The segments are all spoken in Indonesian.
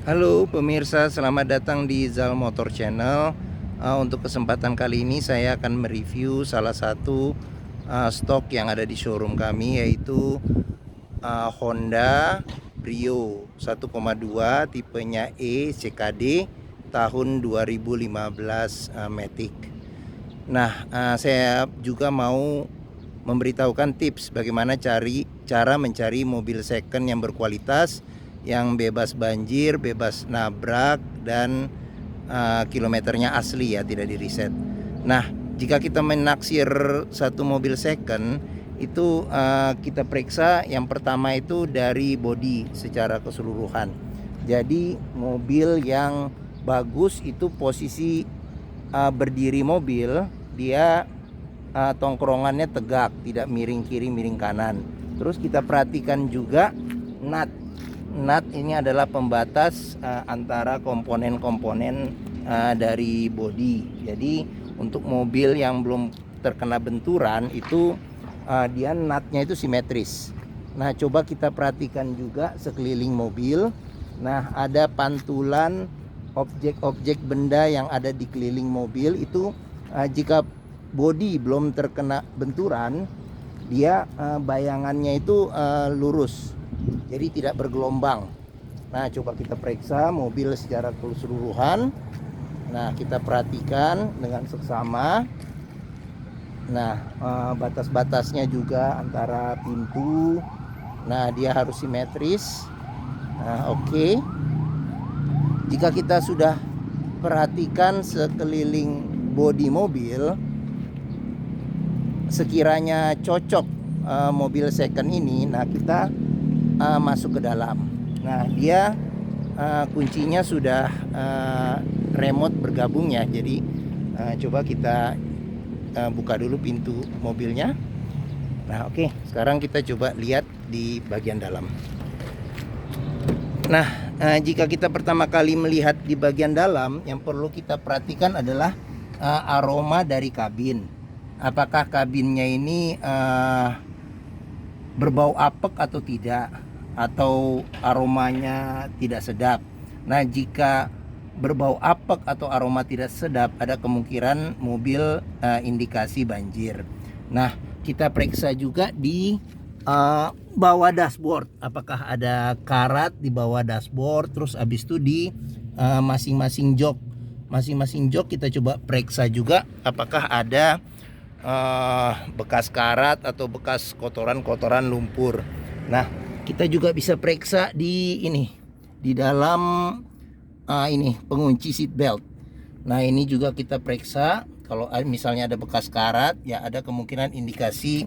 Halo pemirsa, selamat datang di Zal Motor Channel. Untuk kesempatan kali ini saya akan mereview salah satu stok yang ada di showroom kami, yaitu Honda Brio 1,2 tipenya E CKD tahun 2015 Matic. Nah, saya juga mau memberitahukan tips bagaimana cara mencari mobil second yang berkualitas, yang bebas banjir, bebas nabrak, dan kilometernya asli ya, tidak di reset. Nah, jika kita menaksir satu mobil second itu, kita periksa yang pertama itu dari bodi secara keseluruhan. Jadi mobil yang bagus itu posisi berdiri mobil, dia tongkrongannya tegak, tidak miring kiri miring kanan. Terus kita perhatikan juga nut. Nut ini adalah pembatas antara komponen-komponen dari bodi. Jadi untuk mobil yang belum terkena benturan itu dia nutnya itu simetris. Nah, coba kita perhatikan juga sekeliling mobil. Nah, ada pantulan objek-objek benda yang ada di keliling mobil itu, jika bodi belum terkena benturan, dia bayangannya itu lurus, jadi tidak bergelombang. Nah, coba kita periksa mobil secara keseluruhan. Nah, kita perhatikan dengan seksama. Nah, batas-batasnya juga antara pintu, nah dia harus simetris. Nah, oke. Jika kita sudah perhatikan sekeliling bodi mobil, sekiranya cocok mobil second ini, nah kita masuk ke dalam. Nah, dia kuncinya sudah remote bergabung ya. Jadi coba kita buka dulu pintu mobilnya. Nah, oke. Sekarang kita coba lihat di bagian dalam. Nah, jika kita pertama kali melihat di bagian dalam, yang perlu kita perhatikan adalah aroma dari kabin. Apakah kabinnya ini berbau apek atau tidak, atau aromanya tidak sedap. Nah, jika berbau apek atau aroma tidak sedap, ada kemungkinan mobil indikasi banjir. Nah, kita periksa juga di bawah dashboard, apakah ada karat di bawah dashboard. Terus habis itu di masing-masing jok kita coba periksa juga apakah ada bekas karat atau bekas kotoran-kotoran lumpur. Nah, kita juga bisa periksa di dalam ini pengunci seat belt. Nah, ini juga kita periksa. Kalau misalnya ada bekas karat, ya ada kemungkinan indikasi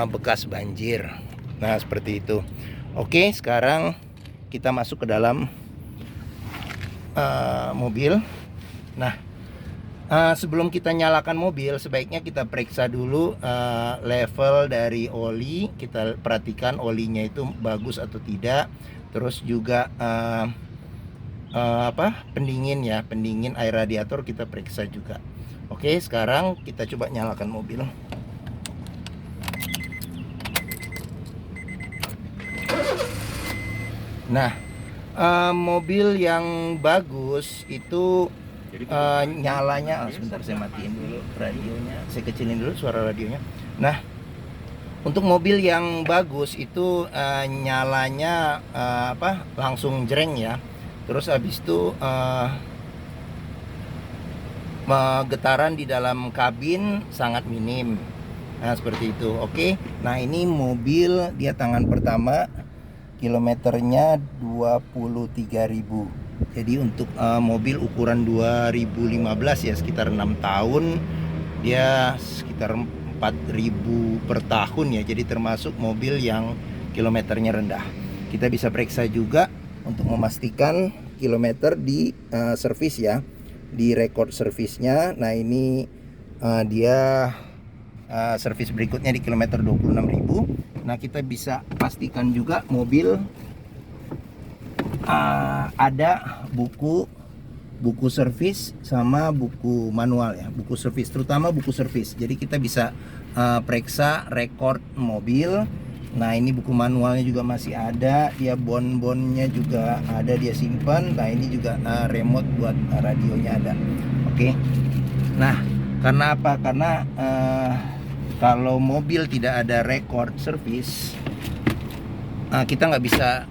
bekas banjir. Nah, seperti itu. Oke, sekarang kita masuk ke dalam mobil. Nah, sebelum kita nyalakan mobil, sebaiknya kita periksa dulu level dari oli. Kita perhatikan olinya itu bagus atau tidak. Terus juga pendingin ya, pendingin air radiator kita periksa juga. Oke, sekarang kita coba nyalakan mobil. Nah, mobil yang bagus itu nyalanya, sebentar saya matiin dulu radionya, saya kecilin dulu suara radionya. Nah, untuk mobil yang bagus itu nyalanya langsung jreng ya. Terus habis itu getaran di dalam kabin sangat minim. Nah, seperti itu. Oke. Nah, ini mobil dia tangan pertama, kilometernya 23.000. Jadi untuk mobil ukuran 2015 ya, sekitar 6 tahun, dia sekitar 4.000 per tahun ya. Jadi termasuk mobil yang kilometernya rendah. Kita bisa periksa juga untuk memastikan kilometer di servis ya, di record servisnya. Nah, ini dia servis berikutnya di kilometer 26.000. Nah, kita bisa pastikan juga mobil ada buku servis sama buku manual ya, buku servis, terutama buku servis. Jadi kita bisa periksa rekor mobil Nah ini buku manualnya juga masih ada, dia bon-bonnya juga ada, dia simpan. Nah ini juga remote buat radionya ada. Oke. Nah karena apa? Karena kalau mobil tidak ada record service, kita nggak bisa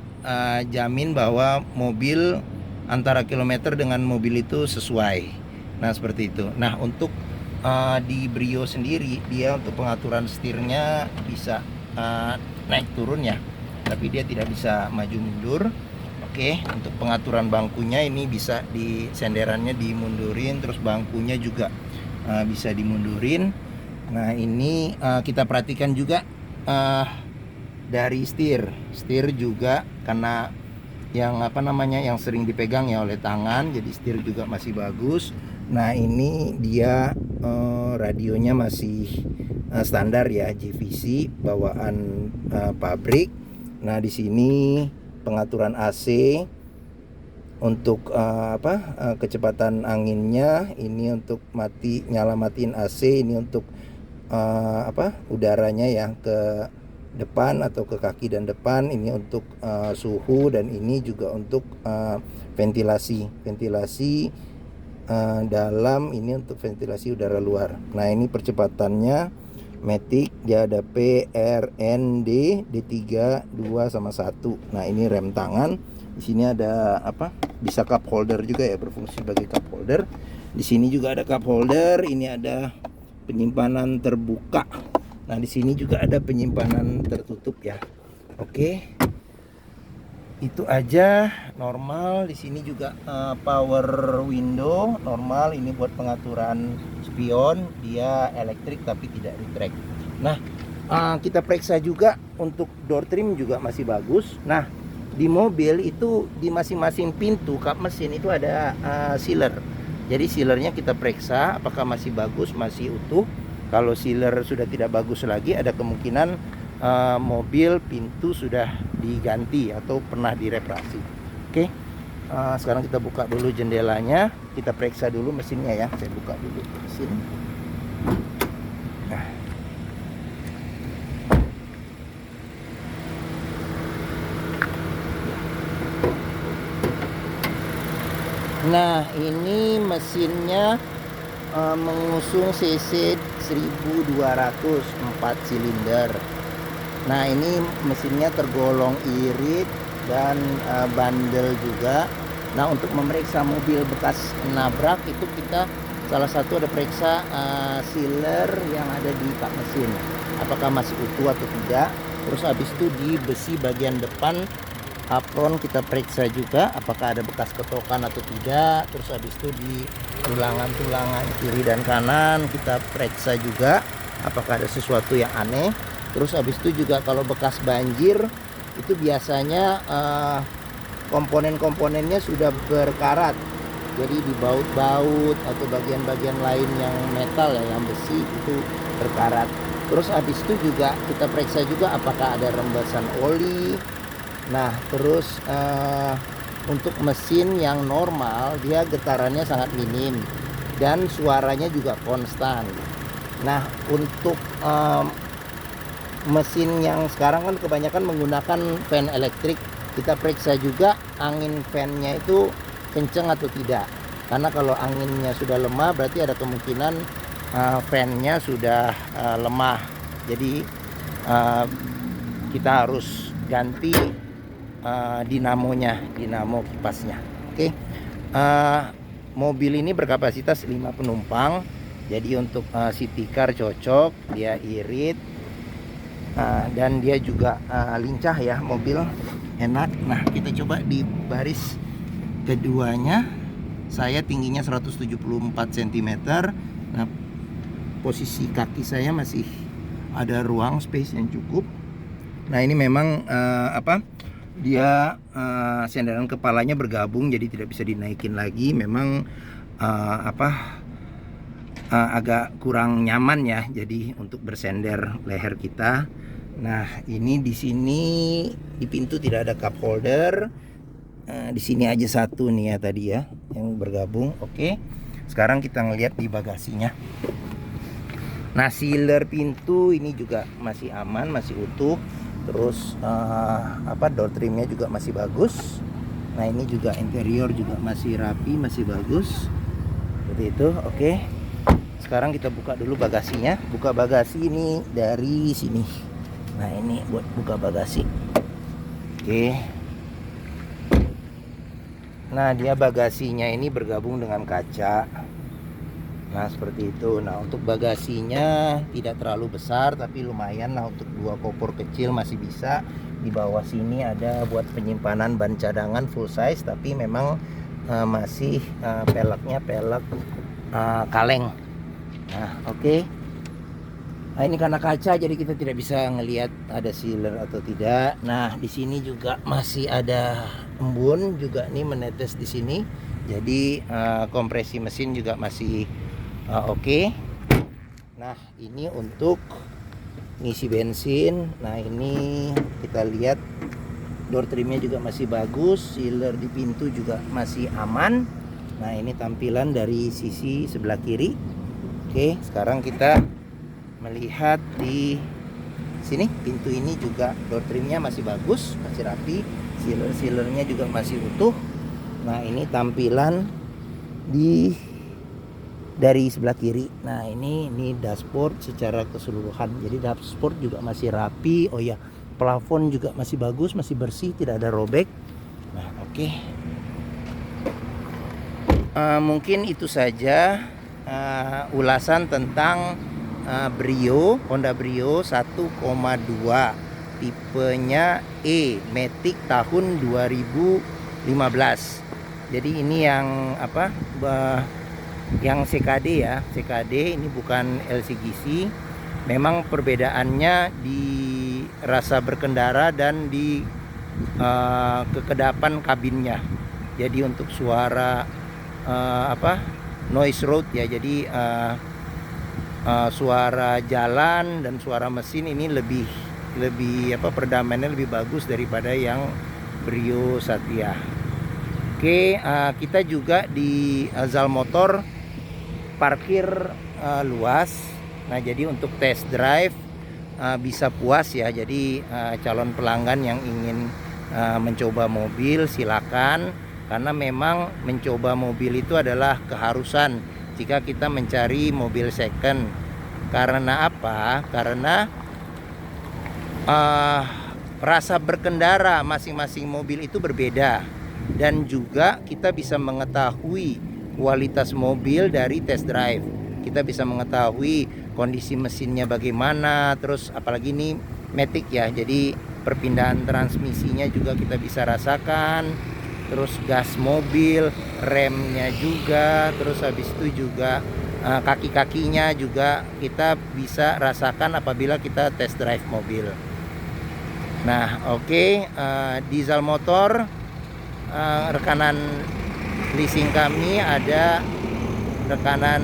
jamin bahwa mobil antara kilometer dengan mobil itu sesuai. Nah seperti itu. Nah untuk di Brio sendiri, dia untuk pengaturan setirnya bisa naik turun ya, tapi dia tidak bisa maju mundur. Oke, untuk pengaturan bangkunya ini bisa di senderannya dimundurin, terus bangkunya juga bisa dimundurin. Nah ini kita perhatikan juga dari setir juga, karena yang yang sering dipegang ya oleh tangan, jadi setir juga masih bagus. Nah ini dia radionya masih standar ya, JVC bawaan pabrik. Nah di sini pengaturan AC untuk kecepatan anginnya, ini untuk matiin AC, ini untuk udaranya ya ke depan atau ke kaki dan depan, ini untuk suhu, dan ini juga untuk ventilasi dalam, ini untuk ventilasi udara luar. Nah ini percepatannya Matic, dia ada PRND D3 2 sama 1. Nah ini rem tangan. Di sini ada bisa cup holder juga ya, berfungsi sebagai cup holder. Di sini juga ada cup holder, ini ada penyimpanan terbuka. Nah di sini juga ada penyimpanan tertutup ya. Oke. Itu aja normal. Di sini juga power window normal, ini buat pengaturan spion, dia elektrik tapi tidak retract. Nah kita periksa juga untuk door trim juga masih bagus. Nah di mobil itu di masing-masing pintu kap mesin itu ada sealer. Jadi sealernya kita periksa apakah masih bagus, masih utuh. Kalau sealer sudah tidak bagus lagi, ada kemungkinan mobil pintu sudah diganti atau pernah direparasi. Oke. Sekarang kita buka dulu jendelanya, kita periksa dulu mesinnya ya. Saya buka dulu mesin. Nah ini mesinnya mengusung cc 1200 4 silinder. Nah ini mesinnya tergolong irit dan bandel juga. Nah untuk memeriksa mobil bekas nabrak itu kita salah satu ada periksa sealer yang ada di kap mesin, apakah masih utuh atau tidak. Terus habis itu di besi bagian depan apron kita periksa juga apakah ada bekas ketokan atau tidak. Terus habis itu di tulangan kiri dan kanan kita periksa juga apakah ada sesuatu yang aneh. Terus habis itu juga kalau bekas banjir itu biasanya komponen-komponennya sudah berkarat, jadi di baut-baut atau bagian-bagian lain yang metal ya, yang besi itu berkarat. Terus habis itu juga kita periksa juga apakah ada rembesan oli. Nah terus untuk mesin yang normal dia getarannya sangat minim dan suaranya juga konstan. Nah untuk mesin yang sekarang kan kebanyakan menggunakan fan elektrik, kita periksa juga angin fan-nya itu kenceng atau tidak. Karena kalau anginnya sudah lemah berarti ada kemungkinan fan-nya sudah lemah. Jadi kita harus ganti dinamo kipasnya. Oke. Mobil ini berkapasitas 5 penumpang. Jadi untuk city car cocok, dia irit. Dan dia juga lincah ya, mobil enak. Nah kita coba di baris keduanya, saya tingginya 174 cm. Nah posisi kaki saya masih ada ruang space yang cukup. Nah ini memang dia senderan kepalanya bergabung, jadi tidak bisa dinaikin lagi. Memang agak kurang nyaman ya, jadi untuk bersender leher kita. Nah ini di sini di pintu tidak ada cup holder. Di sini aja satu nih ya tadi ya yang bergabung. Oke. Sekarang kita ngelihat di bagasinya. Nah sealer pintu ini juga masih aman, masih utuh. Terus door trimnya juga masih bagus. Nah ini juga interior juga masih rapi, masih bagus seperti itu. Oke, sekarang kita buka dulu bagasinya. Buka bagasi ini dari sini. Nah ini buat buka bagasi. Oke, nah dia bagasinya ini bergabung dengan kaca. Nah seperti itu. Nah untuk bagasinya tidak terlalu besar, tapi lumayan lah untuk 2 koper kecil masih bisa. Di bawah sini ada buat penyimpanan ban cadangan full size, tapi memang masih peleknya pelek kaleng. Nah oke. Nah ini karena kaca jadi kita tidak bisa ngelihat ada sealer atau tidak. Nah di sini juga masih ada embun juga nih menetes di sini. Jadi kompresi mesin juga masih oke. Nah ini untuk ngisi bensin. Nah ini kita lihat door trimnya juga masih bagus, sealer di pintu juga masih aman. Nah ini tampilan dari sisi sebelah kiri. Oke, sekarang kita melihat di sini. Pintu ini juga door trimnya masih bagus, masih rapi, sealernya juga masih utuh. Nah ini tampilan dari sebelah kiri. Nah ini dashboard secara keseluruhan. Jadi dashboard juga masih rapi. Oh ya, plafon juga masih bagus, masih bersih, tidak ada robek. Nah oke. Mungkin itu saja ulasan tentang Brio, Honda Brio 1,2 tipenya E Matic tahun 2015. Jadi ini yang yang CKD ya, CKD ini bukan LCGC. Memang perbedaannya di rasa berkendara dan di kekedapan kabinnya. Jadi untuk suara noise road ya, jadi suara jalan dan suara mesin ini lebih perdamaiannya lebih bagus daripada yang Brio Satya. Oke, kita juga di Zal Motor parkir luas. Nah jadi untuk test drive bisa puas ya. Jadi calon pelanggan yang ingin mencoba mobil silakan, karena memang mencoba mobil itu adalah keharusan jika kita mencari mobil second. Karena apa? Karena rasa berkendara masing-masing mobil itu berbeda, dan juga kita bisa mengetahui kualitas mobil dari test drive. Kita bisa mengetahui kondisi mesinnya bagaimana, terus apalagi ini Matic ya, jadi perpindahan transmisinya juga kita bisa rasakan, terus gas mobil, remnya juga, terus habis itu juga kaki-kakinya juga kita bisa rasakan apabila kita test drive mobil. Nah oke, di Zal Motor rekanan leasing kami ada rekanan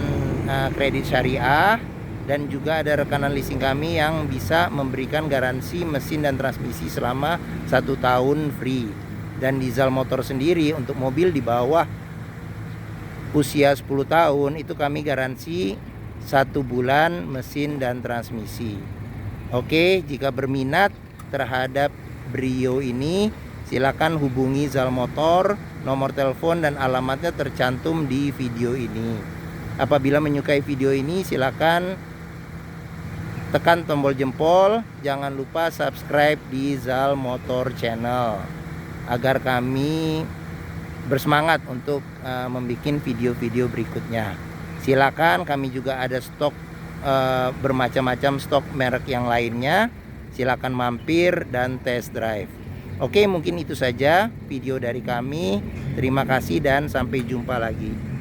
kredit syariah, dan juga ada rekanan leasing kami yang bisa memberikan garansi mesin dan transmisi selama 1 tahun free. Dan di Zal Motor sendiri untuk mobil di bawah usia 10 tahun itu kami garansi 1 bulan mesin dan transmisi. Oke, jika berminat terhadap Brio ini silakan hubungi Zal Motor. Nomor telepon dan alamatnya tercantum di video ini. Apabila menyukai video ini silakan tekan tombol jempol. Jangan lupa subscribe di Zal Motor channel agar kami bersemangat untuk membuat video-video berikutnya. Silakan, kami juga ada stok bermacam-macam stok merek yang lainnya. Silakan mampir dan test drive. Oke, mungkin itu saja video dari kami. Terima kasih dan sampai jumpa lagi.